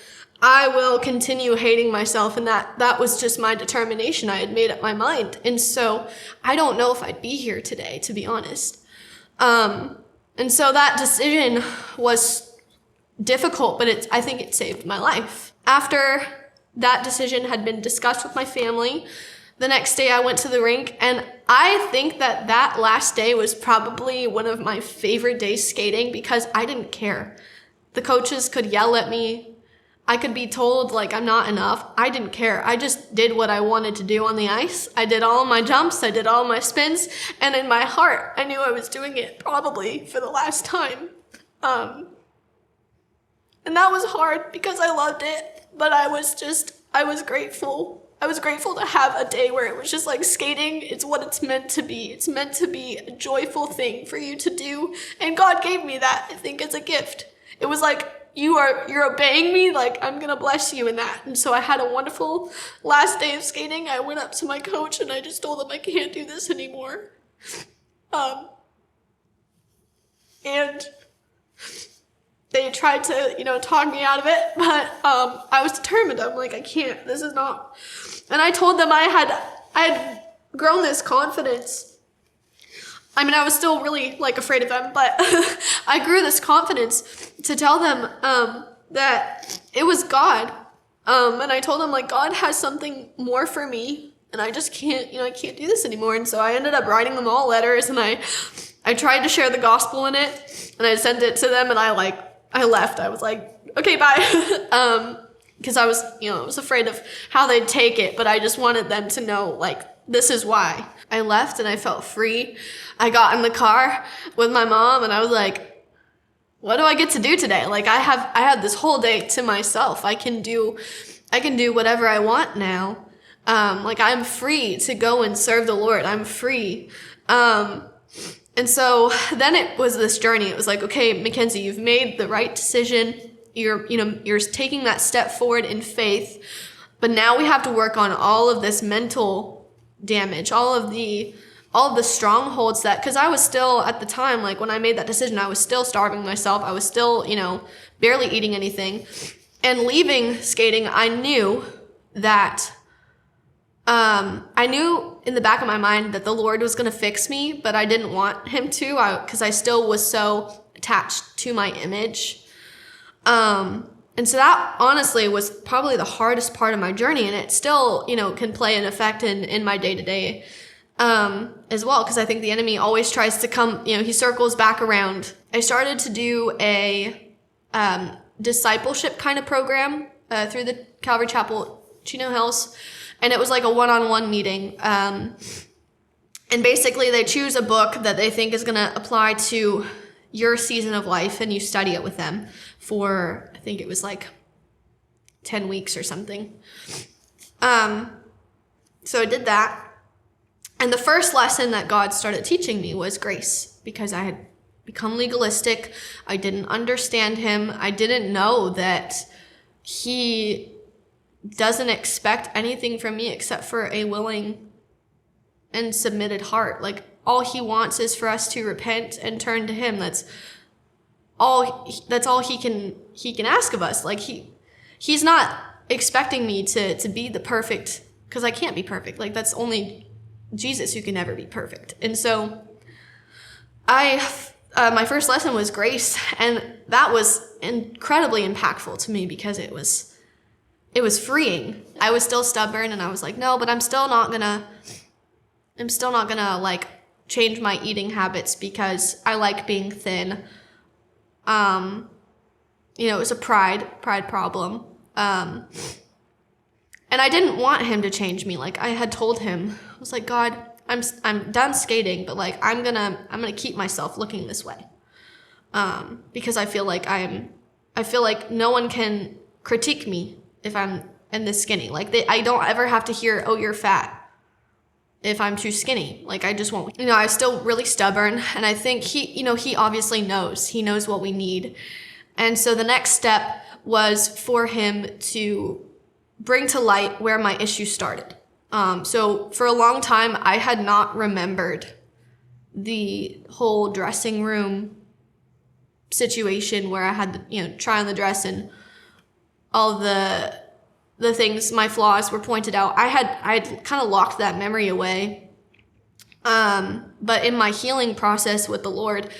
I will continue hating myself. And that was just my determination. I had made up my mind. And so I don't know if I'd be here today, to be honest. And so that decision was difficult, but I think it saved my life. After that decision had been discussed with my family, the next day I went to the rink, and I think that last day was probably one of my favorite days skating because I didn't care. The coaches could yell at me. I could be told like I'm not enough. I didn't care. I just did what I wanted to do on the ice. I did all my jumps. I did all my spins. And in my heart, I knew I was doing it probably for the last time. And that was hard because I loved it. But I was grateful. I was grateful to have a day where it was just like skating. It's what it's meant to be. It's meant to be a joyful thing for you to do. And God gave me that, I think, as a gift. It was like, you're obeying me, like I'm gonna bless you in that. And so I had a wonderful last day of skating. I went up to my coach and I just told him I can't do this anymore. And they tried to, talk me out of it, but I was determined. I'm like, I can't, this is not. And I told them I had grown this confidence. I mean, I was still really afraid of them, but I grew this confidence to tell them that it was God. And I told them God has something more for me, and I just can't, I can't do this anymore. And so I ended up writing them all letters, and I tried to share the gospel in it, and I sent it to them, and I left. I was like, okay, bye. Because I was, I was afraid of how they'd take it, but I just wanted them to know, this is why. I left and I felt free. I got in the car with my mom and I was like, what do I get to do today? I have this whole day to myself. I can do whatever I want now. I'm free to go and serve the Lord. I'm free. And so then it was this journey. It was like, okay, Mackenzie, you've made the right decision. You're taking that step forward in faith, but now we have to work on all of this mental damage, all of the strongholds because I was still at the time, when I made that decision, I was still starving myself. I was still, barely eating anything. And leaving skating, I knew that, I knew in the back of my mind that the Lord was going to fix me, but I didn't want him to, because I still was so attached to my image. And so that honestly was probably the hardest part of my journey. And it still, can play an effect in my day to day, as well. Cause I think the enemy always tries to come, he circles back around. I started to do a, discipleship kind of program, through the Calvary Chapel Chino Hills. And it was a one-on-one meeting. And basically they choose a book that they think is going to apply to your season of life, and you study it with them for, I think it was 10 weeks or something. So I did that. And the first lesson that God started teaching me was grace, because I had become legalistic. I didn't understand him. I didn't know that he doesn't expect anything from me except for a willing and submitted heart. All he wants is for us to repent and turn to him. That's all he can ask of us. He's not expecting me to be the perfect, because I can't be perfect. That's only Jesus who can never be perfect. And so I my first lesson was grace, and that was incredibly impactful to me because it was freeing. I was still stubborn, and I was like, no, but I'm still not gonna like change my eating habits because I like being thin. It was a pride problem. And I didn't want him to change me. Like I had told him, I was like, God, I'm done skating, but like I'm gonna keep myself looking this way. Because I feel like no one can critique me if I'm in this skinny. Like I don't ever have to hear, oh, you're fat, if I'm too skinny. Like I just won't. I was still really stubborn, and I think he obviously knows. He knows what we need. And so the next step was for him to bring to light where my issue started. So for a long time, I had not remembered the whole dressing room situation where I had to, try on the dress, and all the things, my flaws were pointed out. I had kind of locked that memory away. But in my healing process with the Lord,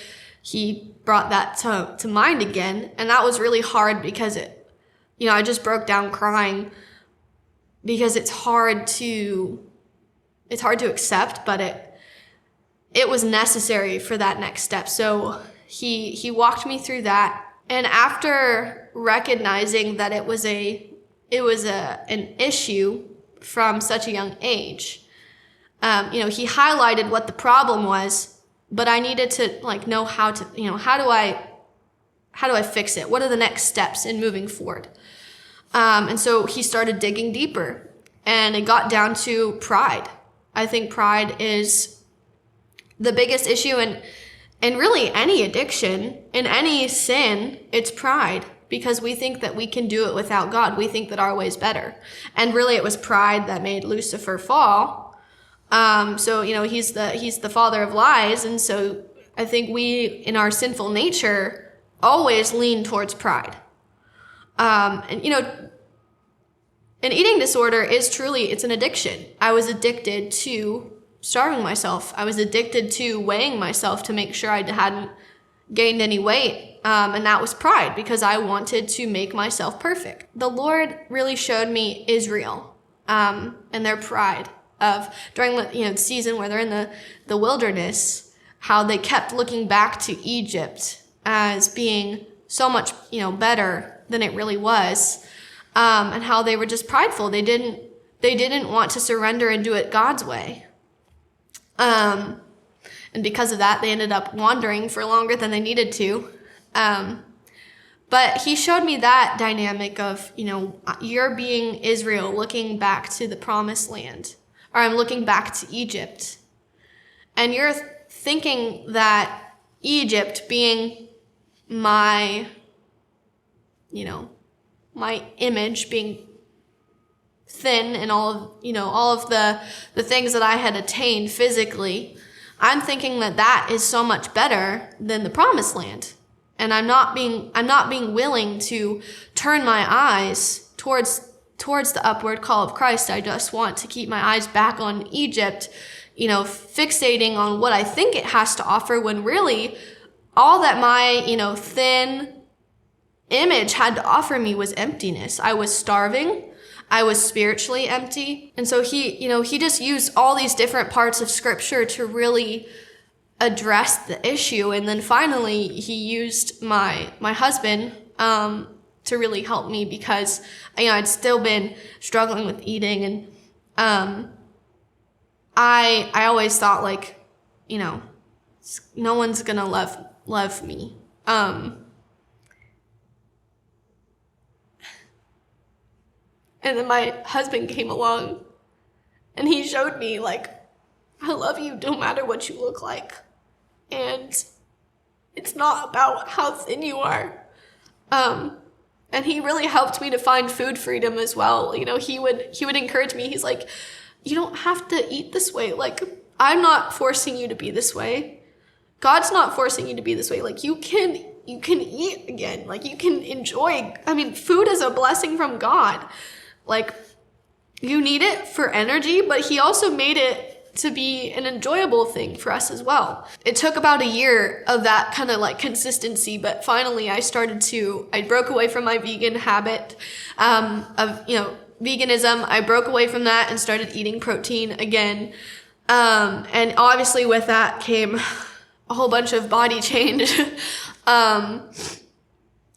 he brought that to mind again. And that was really hard because I just broke down crying because it's hard to accept, but it was necessary for that next step. So he walked me through that. And after recognizing that it was an issue from such a young age, he highlighted what the problem was, but I needed to know how to, how do I fix it? What are the next steps in moving forward? And so he started digging deeper, and it got down to pride. I think pride is the biggest issue in really any addiction, in any sin. It's pride, because we think that we can do it without God. We think that our way is better. And really it was pride that made Lucifer fall. So he's the father of lies. And so I think we, in our sinful nature, always lean towards pride. An eating disorder is truly, it's an addiction. I was addicted to starving myself. I was addicted to weighing myself to make sure I hadn't gained any weight. And that was pride, because I wanted to make myself perfect. The Lord really showed me Israel, and their pride of during the season where they're in the wilderness, how they kept looking back to Egypt as being so much better than it really was, and how they were just prideful. They didn't want to surrender and do it God's way. And because of that, they ended up wandering for longer than they needed to. But he showed me that dynamic of, you're being Israel looking back to the promised land, or I'm looking back to Egypt. And you're thinking that Egypt being my image, being thin and all of the things that I had attained physically, I'm thinking that is so much better than the promised land. And I'm not being willing to turn my eyes towards the upward call of Christ. I just want to keep my eyes back on Egypt, fixating on what I think it has to offer, when really all that my, thin image had to offer me was emptiness. I was starving. I was spiritually empty. And so he just used all these different parts of scripture to really address the issue. And then finally he used my husband to really help me, because I'd still been struggling with eating, and I always thought no one's gonna love me. And then my husband came along, and he showed me, I love you no matter what you look like. And it's not about how thin you are. And he really helped me to find food freedom as well. He would encourage me. He's like, you don't have to eat this way. I'm not forcing you to be this way. God's not forcing you to be this way. You can eat again. You can enjoy. Food is a blessing from God. You need it for energy, but he also made it to be an enjoyable thing for us as well. It took about a year of that kind of like consistency, but finally I broke away from my vegan habit of veganism. I broke away from that and started eating protein again. And obviously with that came a whole bunch of body change. But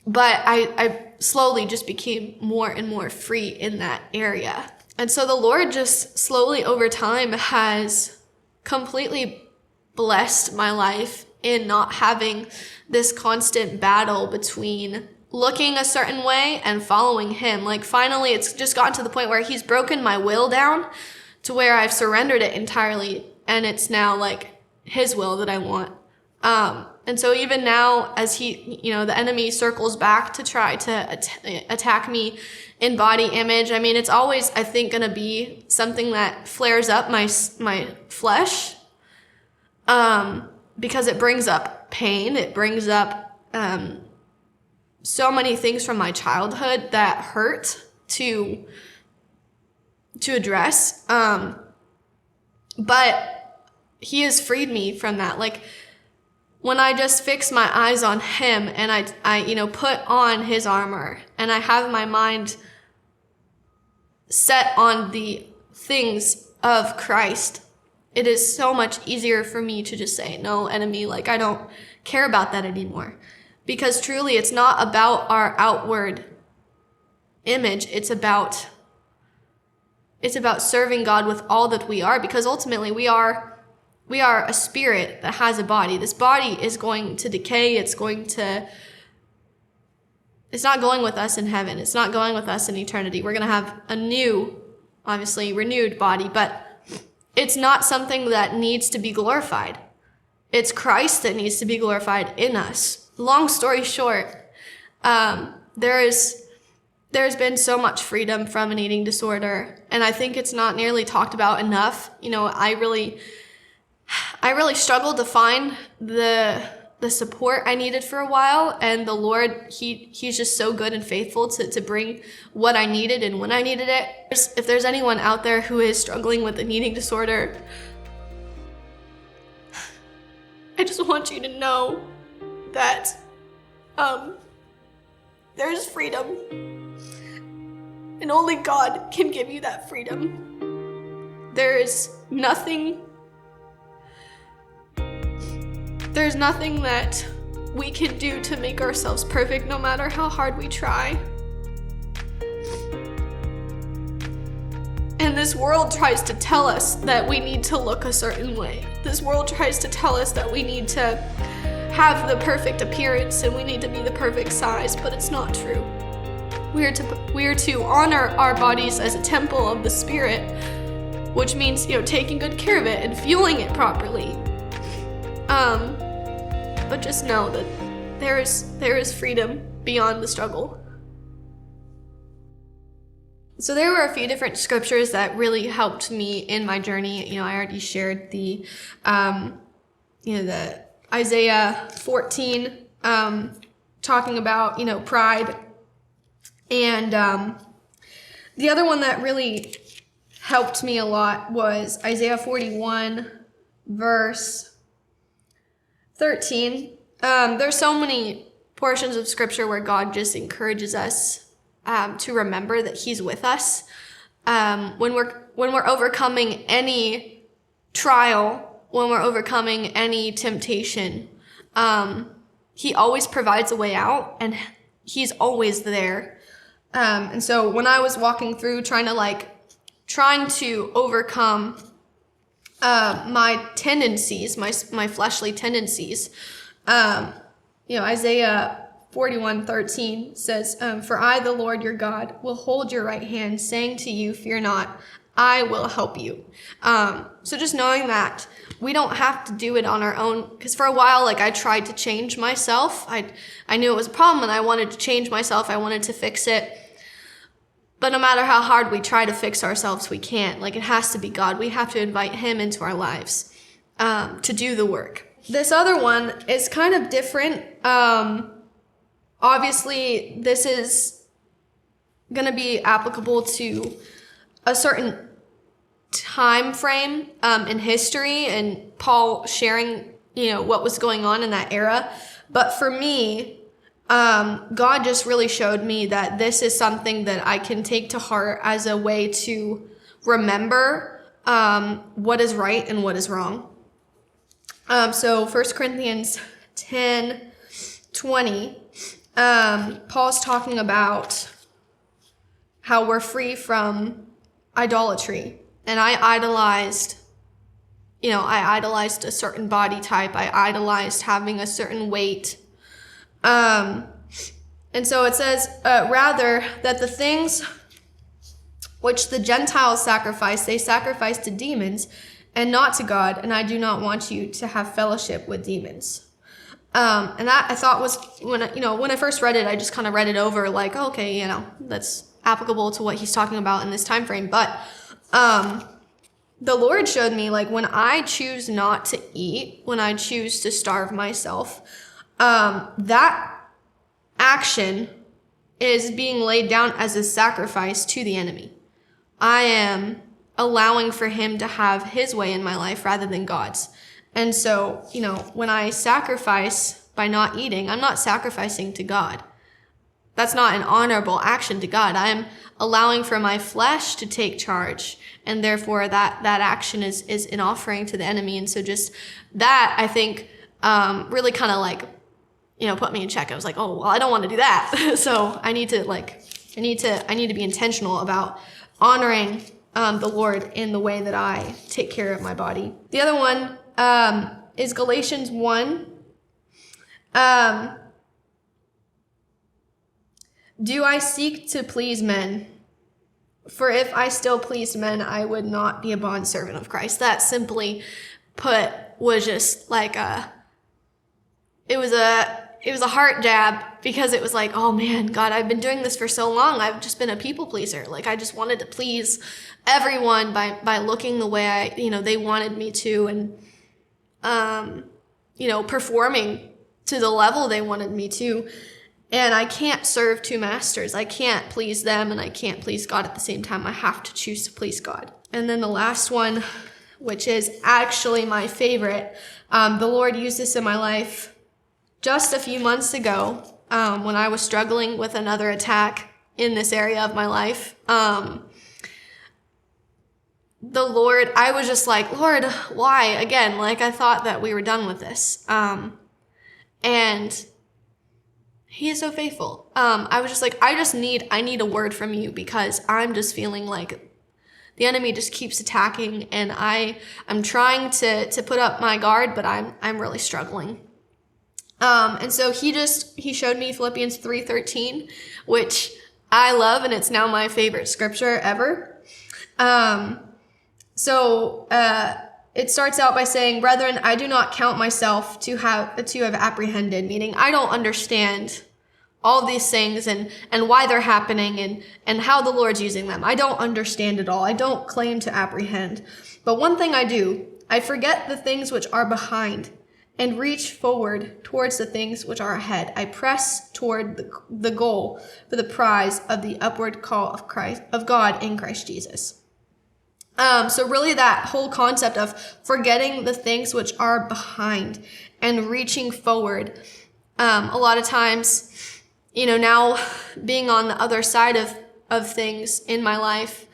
I slowly just became more and more free in that area. And so the Lord just slowly over time has completely blessed my life in not having this constant battle between looking a certain way and following him. Like finally it's just gotten to the point where he's broken my will down to where I've surrendered it entirely, and it's now like his will that I want. And so even now, as the enemy circles back to try to attack me in body image, I mean, it's always, I think, going to be something that flares up my flesh, because it brings up pain. It brings up so many things from my childhood that hurt to address. But he has freed me from that. Like, when I just fix my eyes on him and I put on his armor and I have my mind set on the things of Christ, it is so much easier for me to just say, no, enemy, like I don't care about that anymore. Because truly it's not about our outward image. It's about serving God with all that we are, because ultimately we are a spirit that has a body. This body is going to decay. It's not going with us in heaven. It's not going with us in eternity. We're going to have a new, obviously renewed body, but it's not something that needs to be glorified. It's Christ that needs to be glorified in us. Long story short, there's been so much freedom from an eating disorder, and I think it's not nearly talked about enough. I really struggled to find the support I needed for a while, and the Lord, he's just so good and faithful to bring what I needed and when I needed it. If there's anyone out there who is struggling with an eating disorder, I just want you to know that there's freedom, and only God can give you that freedom. There's nothing that we can do to make ourselves perfect, no matter how hard we try. And this world tries to tell us that we need to look a certain way. This world tries to tell us that we need to have the perfect appearance and we need to be the perfect size, but it's not true. We are to honor our bodies as a temple of the Spirit, which means, taking good care of it and fueling it properly. But just know that there is freedom beyond the struggle. So there were a few different scriptures that really helped me in my journey. I already shared the Isaiah 14, talking about, pride. And the other one that really helped me a lot was Isaiah 41, verse 13. There's so many portions of scripture where God just encourages us to remember that he's with us. When we're overcoming any trial, when we're overcoming any temptation, he always provides a way out, and he's always there. And so when I was walking through trying to overcome my tendencies, my fleshly tendencies, Isaiah 41:13 says, "For I, the Lord your God, will hold your right hand, saying to you, fear not, I will help you." So just knowing that we don't have to do it on our own, because for a while, I tried to change myself. I knew it was a problem and I wanted to change myself. I wanted to fix it. But no matter how hard we try to fix ourselves, we can't. It has to be God. We have to invite him into our lives to do the work. This other one is kind of different. Obviously, this is going to be applicable to a certain time frame in history and Paul sharing, what was going on in that era. But for me, God just really showed me that this is something that I can take to heart as a way to remember what is right and what is wrong. So 1 Corinthians 10:20, Paul's talking about how we're free from idolatry. And I idolized a certain body type. I idolized having a certain weight. And so it says, rather that the things which the Gentiles sacrifice, they sacrifice to demons and not to God. And I do not want you to have fellowship with demons. And that I thought was when I first read it, I just kind of read it over like, okay, that's applicable to what he's talking about in this time frame. But the Lord showed me, like, when I choose not to eat, when I choose to starve myself, that action is being laid down as a sacrifice to the enemy. I am allowing for him to have his way in my life rather than God's. And so, when I sacrifice by not eating, I'm not sacrificing to God. That's not an honorable action to God. I'm allowing for my flesh to take charge. And therefore that action is an offering to the enemy. And so just that, I think, really kind of put me in check. I was like, oh, well, I don't want to do that. So I need to be intentional about honoring the Lord in the way that I take care of my body. The other one is Galatians 1. Do I seek to please men? For if I still pleased men, I would not be a bondservant of Christ. That simply put was just like it was a heart jab, because it was like, oh man, God, I've been doing this for so long. I've just been a people pleaser. Like, I just wanted to please everyone by looking the way they wanted me to, and performing to the level they wanted me to. And I can't serve two masters. I can't please them and I can't please God at the same time. I have to choose to please God. And then the last one, which is actually my favorite, the Lord used this in my life just a few months ago when I was struggling with another attack in this area of my life. The Lord, I was just like, Lord, why? Again, like, I thought that we were done with this. And he is so faithful. I was just like, I need a word from you, because I'm just feeling like the enemy just keeps attacking, and I'm trying to put up my guard, but I'm really struggling. And so he showed me Philippians 3:13, which I love, and it's now my favorite scripture ever. It starts out by saying, brethren, I do not count myself to have apprehended, meaning I don't understand all these things and why they're happening and how the Lord's using them. I don't understand it all. I don't claim to apprehend. But one thing I do, I forget the things which are behind and reach forward towards the things which are ahead. I press toward the goal for the prize of the upward call of God in Christ Jesus. So really that whole concept of forgetting the things which are behind and reaching forward. A lot of times, now being on the other side of things in my life,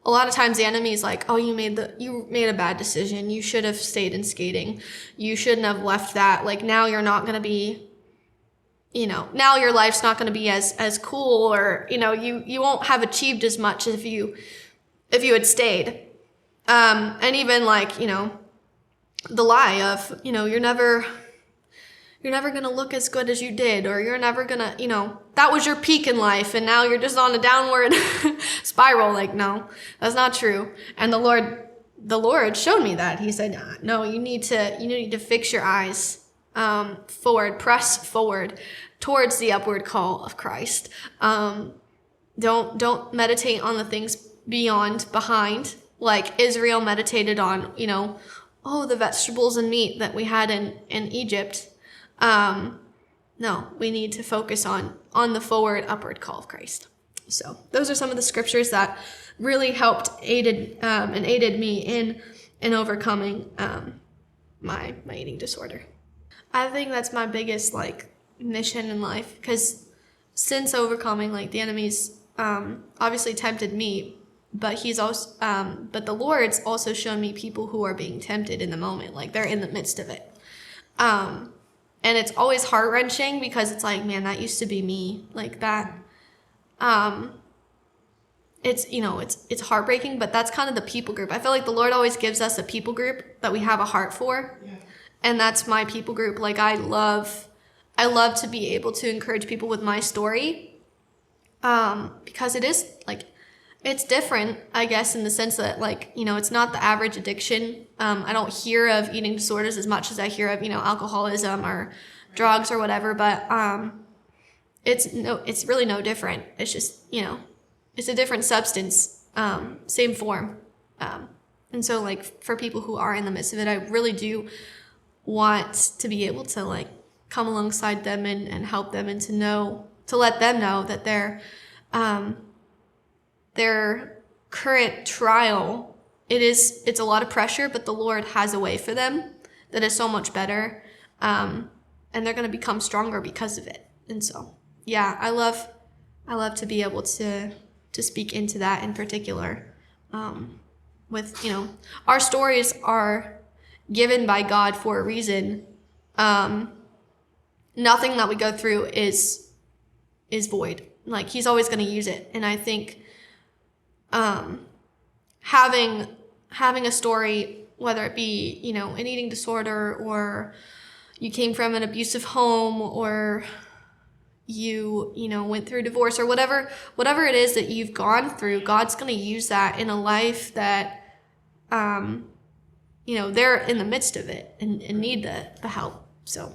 a lot of times the enemy's like, oh, you made a bad decision. You should have stayed in skating. You shouldn't have left that. Like, now you're not going to be, now your life's not going to be as cool, or, you won't have achieved as much if you had stayed. And even like, the lie of, you're never going to look as good as you did, or you're never going to, that was your peak in life and now you're just on a downward spiral. Like, no, that's not true. And the Lord showed me that. He said, no, you need to fix your eyes forward, press forward towards the upward call of Christ. Don't meditate on the things behind, like Israel meditated on, the vegetables and meat that we had in Egypt. No, we need to focus on the forward, upward call of Christ. So those are some of the scriptures that really aided me in overcoming my eating disorder. I think that's my biggest mission in life, because since overcoming, the enemy's obviously tempted me, but he's also but the Lord's also shown me people who are being tempted in the moment, they're in the midst of it. And it's always heart-wrenching, because it's man, that used to be me, that. It's heartbreaking, but that's kind of the people group. I feel like the Lord always gives us a people group that we have a heart for. Yeah. And that's my people group. I love to be able to encourage people with my story. Because it is it's different, I guess, in the sense that it's not the average addiction. I don't hear of eating disorders as much as I hear of, alcoholism or drugs or whatever, but it's really no different. It's just, it's a different substance, same form. And so for people who are in the midst of it, I really do want to be able to come alongside them and help them, and to let them know that their current trial, it's a lot of pressure, but the Lord has a way for them that is so much better. And they're going to become stronger because of it. And so, yeah, I love to be able to speak into that in particular. With, our stories are given by God for a reason. Nothing that we go through is void. He's always going to use it. And I think having a story, whether it be, an eating disorder, or you came from an abusive home, or you went through divorce, or whatever it is that you've gone through, God's going to use that in a life that, they're in the midst of it and need the help. So